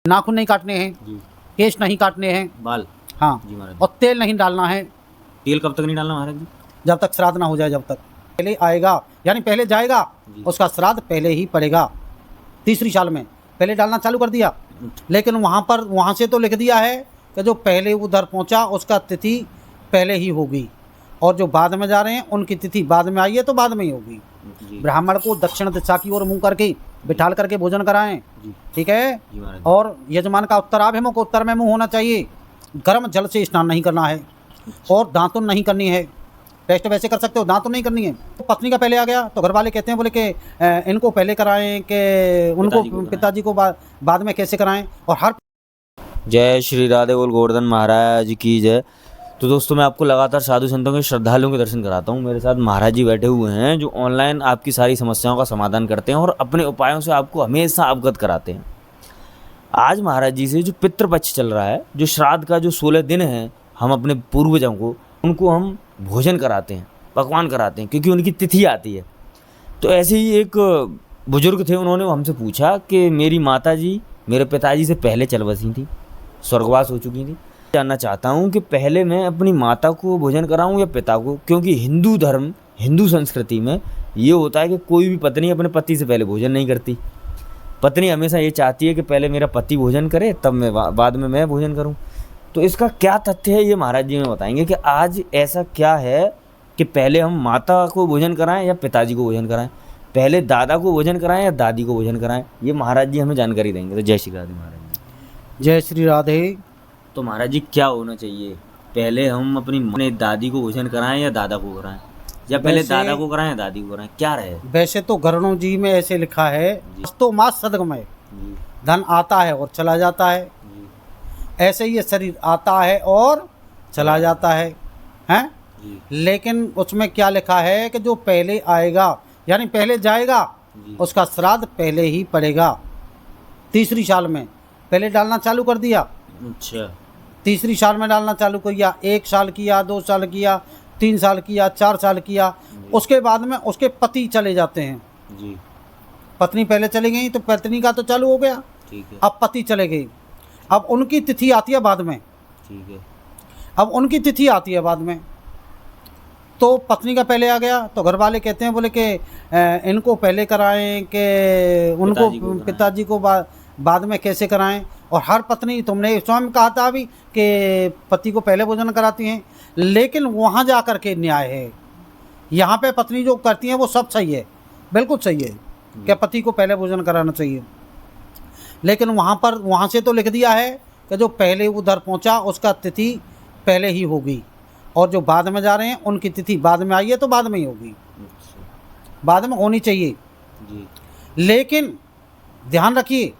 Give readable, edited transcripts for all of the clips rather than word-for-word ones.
नाखून नहीं काटने हैं जी। केश नहीं काटने हैं बाल। हाँ जी महाराज। और तेल नहीं डालना है तेल कब तक नहीं डालना महाराज जी? जब तक श्राद्ध ना हो जाए, जब तक पहले आएगा यानी पहले जाएगा जी। उसका श्राद्ध पहले ही पड़ेगा। तीसरी साल में पहले डालना चालू कर दिया, लेकिन वहाँ से तो लिख दिया है कि जो पहले उधर पहुँचा उसका तिथि पहले ही होगी, और जो बाद में जा रहे हैं उनकी तिथि बाद में आई है तो बाद में ही होगी। जी। ब्राह्मण को दक्षिण दिशा की ओर मुँह करके बिठाल करके भोजन कराएं, जी। ठीक है। जी महाराज। और यजमान का उत्तराभिमुख को उत्तर में मुँह होना चाहिए। गर्म जल से स्नान नहीं करना है और दांतुन नहीं करनी है। टेस्ट वैसे कर सकते हो, दांतुन नहीं करनी है। तो पत्नी का पहले आ गया तो घर वाले कहते हैं बोले कि इनको पहले कराएं कि उनको पिताजी को बाद में कैसे कराएं। और हर जय श्री राधे बोल गोवर्धन महाराज की जय। तो दोस्तों मैं आपको लगातार साधु संतों के श्रद्धालुओं के दर्शन कराता हूँ। मेरे साथ महाराज जी बैठे हुए हैं जो ऑनलाइन आपकी सारी समस्याओं का समाधान करते हैं और अपने उपायों से आपको हमेशा अवगत कराते हैं। आज महाराज जी से जो पितृपक्ष चल रहा है, जो श्राद्ध का जो 16 दिन है, हम अपने पूर्वजों को उनको हम भोजन कराते हैं, पकवान कराते हैं, क्योंकि उनकी तिथि आती है। तो ऐसे ही एक बुजुर्ग थे, उन्होंने हमसे पूछा कि मेरी माता जी मेरे पिताजी से पहले चल बसी थी, स्वर्गवास हो चुकी थी। जानना चाहता हूँ कि पहले मैं अपनी माता को भोजन कराऊँ या पिता को, क्योंकि हिंदू धर्म, हिंदू संस्कृति में ये होता है कि कोई भी पत्नी अपने पति से पहले भोजन नहीं करती। पत्नी हमेशा ये चाहती है कि पहले मेरा पति भोजन करे तब मैं बाद में मैं भोजन करूं। तो इसका क्या तथ्य है ये महाराज जी में बताएंगे कि आज ऐसा क्या है कि पहले हम माता को भोजन कराएं या पिताजी को भोजन कराएं, पहले दादा को भोजन कराएं या दादी को भोजन कराएं, ये महाराज जी हमें जानकारी देंगे। तो जय श्री राधे महाराज जी। जय श्री राधे। तो महाराज जी क्या होना चाहिए, पहले हम अपनी दादी को भोजन कराएं या दादा को कराएं, या पहले दादा को कराएं या दादी को कराएं, क्या रहे? वैसे तो घरणों जी में ऐसे लिखा है, तो माँ सदगमय, धन आता है और चला जाता है, ऐसे ही ये शरीर आता है और चला जाता है, हैं? लेकिन उसमें क्या लिखा है कि जो पहले आएगा यानी पहले जाएगा उसका श्राद्ध पहले ही पड़ेगा। तीसरी साल में पहले डालना चालू कर दिया। अच्छा। तीसरी साल में डालना चालू किया, 1 साल किया, 2 साल किया, 3 साल किया, 4 साल किया, उसके बाद में उसके पति चले जाते हैं जी। पत्नी पहले चली गई तो पत्नी का तो चालू हो गया, ठीक है। अब पति चले गए, अब उनकी तिथि आती है बाद में, ठीक है। अब उनकी तिथि आती है बाद में, तो पत्नी का पहले आ गया तो घर वाले कहते हैं बोले कि इनको पहले कराएं कि उनको पिताजी को बाद में कैसे कराएं। और हर पत्नी, तुमने स्वयं कहा था अभी कि पति को पहले भोजन कराती हैं, लेकिन वहाँ जा कर के न्याय है। यहाँ पे पत्नी जो करती हैं वो सब सही है, बिल्कुल सही है कि पति को पहले भोजन कराना चाहिए, लेकिन वहाँ से तो लिख दिया है कि जो पहले उधर पहुँचा उसका तिथि पहले ही होगी, और जो बाद में जा रहे हैं उनकी तिथि बाद में आई है तो बाद में ही होगी, बाद में होनी चाहिए जी। लेकिन ध्यान रखिए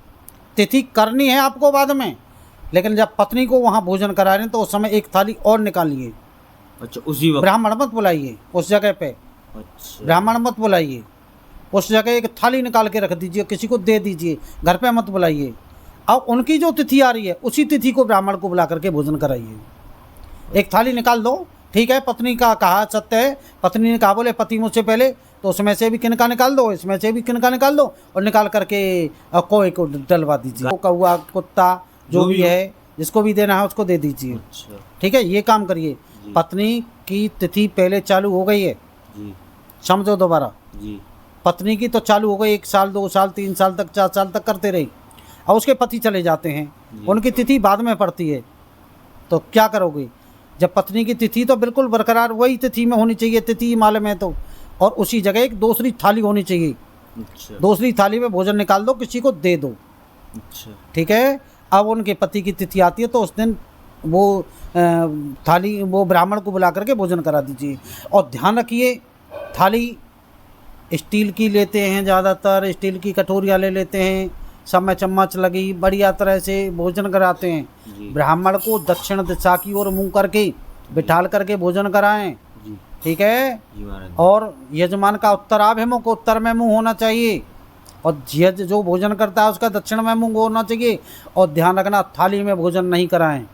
तिथि करनी है आपको बाद में, लेकिन जब पत्नी को वहाँ भोजन करा रहे हैं तो उस समय एक थाली और निकालिए। अच्छा, उसी वक्त? ब्राह्मण मत बुलाइए उस जगह पे। अच्छा। ब्राह्मण मत बुलाइए उस जगह, एक थाली निकाल के रख दीजिए, किसी को दे दीजिए, घर पे मत बुलाइए। अब उनकी जो तिथि आ रही है उसी तिथि को ब्राह्मण को बुला करके भोजन कराइए। एक थाली निकाल दो, ठीक है, पत्नी का कहा सत्य है, पत्नी ने कहा बोले पति मुझसे पहले, तो उसमें से भी किनका निकाल दो, इसमें से भी किनका निकाल दो, और निकाल करके कोई को डलवा दीजिए, कौवा कुत्ता जो भी है जिसको भी देना है उसको दे दीजिए। अच्छा। ठीक है, ये काम करिए। पत्नी की तिथि पहले चालू हो गई है जी। समझो दोबारा जी। पत्नी की तो चालू हो गई, 1 साल 2 साल 3 साल तक 4 साल तक करते रही, और उसके पति चले जाते हैं, उनकी तिथि बाद में पड़ती है, तो क्या करोगे? जब पत्नी की तिथि तो बिल्कुल बरकरार वही तिथि में होनी चाहिए, तिथि मालूम है तो, और उसी जगह एक दूसरी थाली होनी चाहिए। अच्छा। दूसरी दूसरी थाली में भोजन निकाल दो, किसी को दे दो। अच्छा। ठीक है, अब उनके पति की तिथि आती है तो उस दिन वो थाली वो ब्राह्मण को बुला करके भोजन करा दीजिए। और ध्यान रखिए थाली स्टील की लेते हैं, ज़्यादातर स्टील की कटोरियाँ ले लेते हैं, सब में चम्मच लगी, बढ़िया तरह से भोजन कराते हैं। ब्राह्मण को दक्षिण दिशा की ओर मुँह करके बिठाल करके भोजन कराएं, ठीक है। और यजमान का उत्तराभिमुख उत्तर में मुँह होना चाहिए, और यज जो भोजन करता है उसका दक्षिण में मुँह होना चाहिए। और ध्यान रखना थाली में भोजन नहीं कराएं,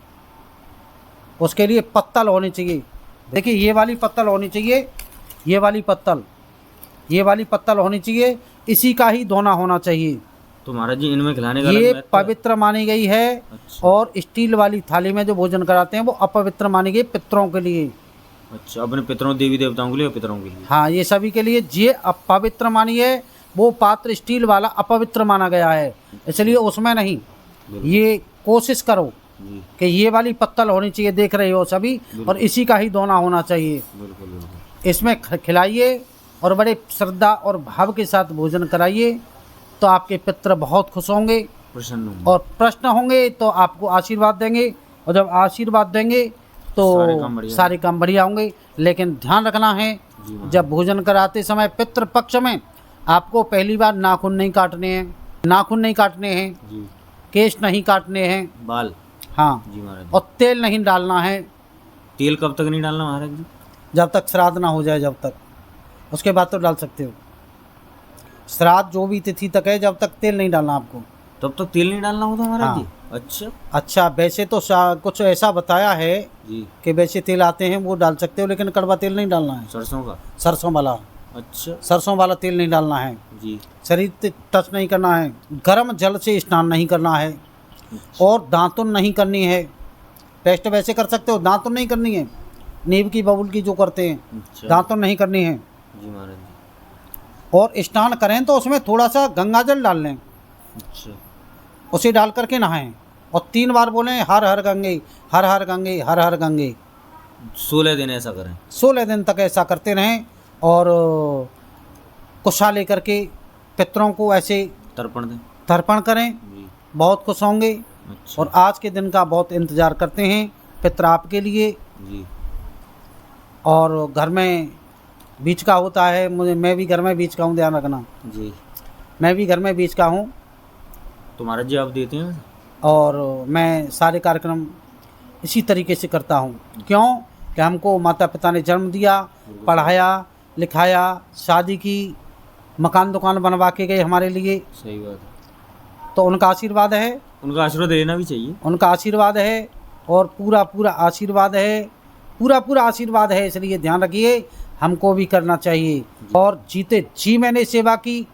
उसके लिए पत्तल होनी चाहिए। देखिए ये वाली पत्तल होनी चाहिए, ये वाली पत्तल होनी चाहिए, इसी का ही धोना होना चाहिए। तो महाराज जी इनमें खिलाने का ये अलग महत्व है? पवित्र मानी गई है। अच्छा और स्टील वाली थाली में जो भोजन कराते हैं वो अपवित्र मानी गई पितरों के लिए। अच्छा, अपने पितरों देवी देवताओं के लिए और पितरों के लिए। हाँ, ये सभी के लिए। ये अपवित्र मानी है, वो पात्र स्टील वाला अपवित्र माना गया है, इसलिए उसमें नहीं। ये कोशिश करो जी कि ये वाली पत्तल होनी चाहिए, देख रहे हो सभी, और इसी का ही दोना होना चाहिए। बिल्कुल बिल्कुल। इसमें खिलाइए और बड़े श्रद्धा और भाव के साथ भोजन कराइए, तो आपके पितर बहुत खुश होंगे प्रसन्न हूँ। और प्रश्न होंगे तो आपको आशीर्वाद देंगे, और जब आशीर्वाद देंगे तो सारे काम बढ़िया होंगे। लेकिन ध्यान रखना है, जी महाराज। जब भोजन कराते समय पितृ पक्ष में आपको पहली बार नाखून नहीं काटने हैं, नाखून नहीं काटने हैं, जी केश नहीं काटने हैं, बाल। हाँ, जी महाराज जी। और तेल नहीं डालना है तेल कब तक नहीं डालना महाराज जी? जब तक श्राद्ध ना हो जाए, जब तक। उसके बाद तो डाल सकते हो। श्राद्ध जो भी तिथि तक है, जब तक तेल नहीं डालना आपको। तब तक तेल नहीं डालना होता महाराज हाँ। जी? अच्छा अच्छा, वैसे तो कुछ ऐसा बताया है जी। कि वैसे तेल आते हैं वो डाल सकते हो, लेकिन कड़वा तेल नहीं डालना है। सरसों का? सरसों वाला, अच्छा सरसों वाला तेल नहीं डालना है। जी। शरीर टच नहीं करना है, गर्म जल से स्नान नहीं करना है, और दांतुन नहीं करनी है। पेस्ट वैसे कर सकते हो, दांतुन नहीं करनी है, नीम की बबूल की जो करते हैं, अच्छा दांतुन नहीं करनी है। जी महाराज जी। और स्नान करें तो उसमें थोड़ा सा गंगा जल डाल लें, अच्छा उसे डाल करके नहाएं, और 3 बार बोलें हर हर गंगे, हर हर गंगे, हर हर गंगे। 16 दिन ऐसा करें? 16 दिन तक ऐसा करते रहें, और कुशा लेकर के पितरों को ऐसे तर्पण दें? तर्पण करें, जी। बहुत खुश होंगे। अच्छा और आज के दिन का बहुत इंतज़ार करते हैं पितर आपके लिए। जी। और घर में बीच का होता है, मैं भी घर में बीच का हूँ, ध्यान रखना, जी। मैं भी घर में बीच का हूँ। तो महाराज जी आप देते हैं? और मैं सारे कार्यक्रम इसी तरीके से करता हूँ। क्यों कि हमको माता पिता ने जन्म दिया, पढ़ाया लिखाया, शादी की, मकान दुकान बनवा के गए हमारे लिए, सही बात है। तो उनका आशीर्वाद है, उनका आशीर्वाद लेना भी चाहिए। उनका आशीर्वाद है, और पूरा पूरा आशीर्वाद है, पूरा पूरा आशीर्वाद है। इसलिए ध्यान रखिए, हमको भी करना चाहिए। और जीते जी मैंने सेवा की,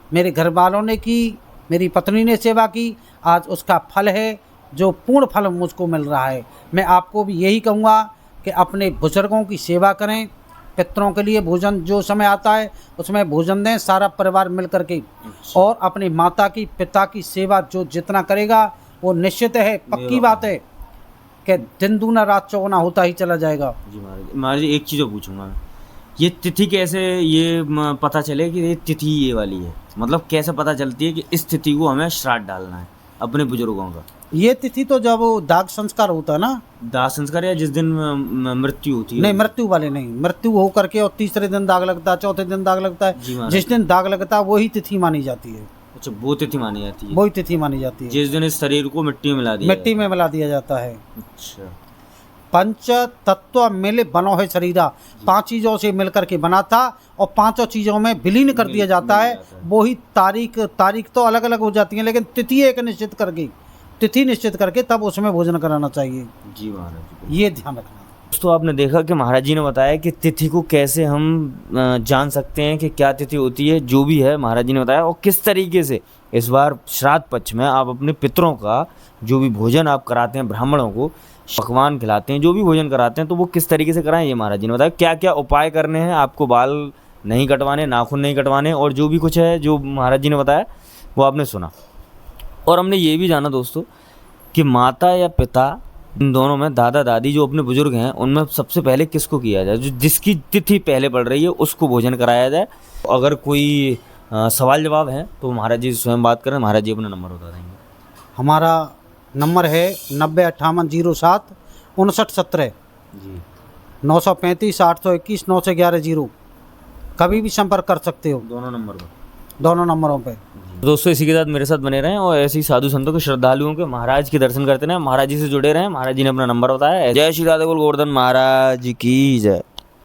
मेरे घर वालों ने की, मेरी पत्नी ने सेवा की, आज उसका फल है, जो पूर्ण फल मुझको मिल रहा है। मैं आपको भी यही कहूँगा कि अपने बुजुर्गों की सेवा करें, पितरों के लिए भोजन जो समय आता है उसमें भोजन दें, सारा परिवार मिल करके। और अपनी माता की पिता की सेवा जो जितना करेगा वो निश्चित है, पक्की बात है कि दिन दूना रात चौगुना होता ही चला जाएगा। जी महाराज जी। महाराज जी एक चीज़ और पूछूंगा मैं, ये तिथि कैसे ये पता चले कि ये तिथि ये वाली है? मतलब कैसे पता चलती है कि इस तिथि को हमें श्राद्ध डालना है अपने बुजुर्गों का? ये तिथि तो जब दाग संस्कार होता है ना, दाह संस्कार, या जिस दिन मृत्यु होती है? नहीं, मृत्यु वाले नहीं, मृत्यु हो करके और तीसरे दिन दाग लगता है, चौथे दिन दाग लगता जी है, महाराज। जिस दिन दाग लगता है वही तिथि मानी जाती है, अच्छा वो तिथि मानी जाती है? वही तिथि मानी जाती है। जिस दिन इस शरीर को मिट्टी में मिला दिया मिट्टी में मिला दिया जाता है। अच्छा पंच तत्व मिले बनो है शरीरा, 5 चीज़ों से मिलकर के बना था, और 5 चीज़ों में विलीन कर दिया जाता है। वही तारीख तो अलग अलग हो जाती है, लेकिन तिथि एक निश्चित करके, तिथि निश्चित करके तब उसमें भोजन कराना चाहिए। जी महाराज जी। ये ध्यान रखना। दोस्तों आपने देखा कि महाराज जी ने बताया कि तिथि को कैसे हम जान सकते हैं कि क्या तिथि होती है, जो भी है महाराज जी ने बताया, और किस तरीके से इस बार श्राद्ध पक्ष में आप अपने पितरों का जो भी भोजन आप कराते हैं, ब्राह्मणों को पकवान खिलाते हैं, जो भी भोजन कराते हैं, तो वो किस तरीके से कराएं, ये महाराज जी ने बताया। क्या क्या उपाय करने हैं, आपको बाल नहीं कटवाने, नाखून नहीं कटवाने, और जो भी कुछ है जो महाराज जी ने बताया वो आपने सुना। और हमने ये भी जाना दोस्तों कि माता या पिता, इन दोनों में दादा दादी जो अपने बुजुर्ग हैं, उनमें सबसे पहले किसको किया जाए, जो जिसकी तिथि पहले पड़ रही है उसको भोजन कराया जाए। अगर कोई सवाल जवाब है तो महाराज जी स्वयं बात करें। महाराज जी अपना नंबर बता देंगे। हमारा नंबर है 905807 5917, जी 935 821 911 कभी भी संपर्क कर सकते हो, दोनों नंबर पर, दोनों नंबरों पे। दोस्तों इसी के साथ मेरे साथ बने रहें, और ऐसे ही साधु संतों के, श्रद्धालुओं के, महाराज के दर्शन करते रहें, महाराज जी से जुड़े रहें। महाराज जी ने अपना नंबर बताया। जय श्री राधे बोल गोवर्धन महाराज की जय।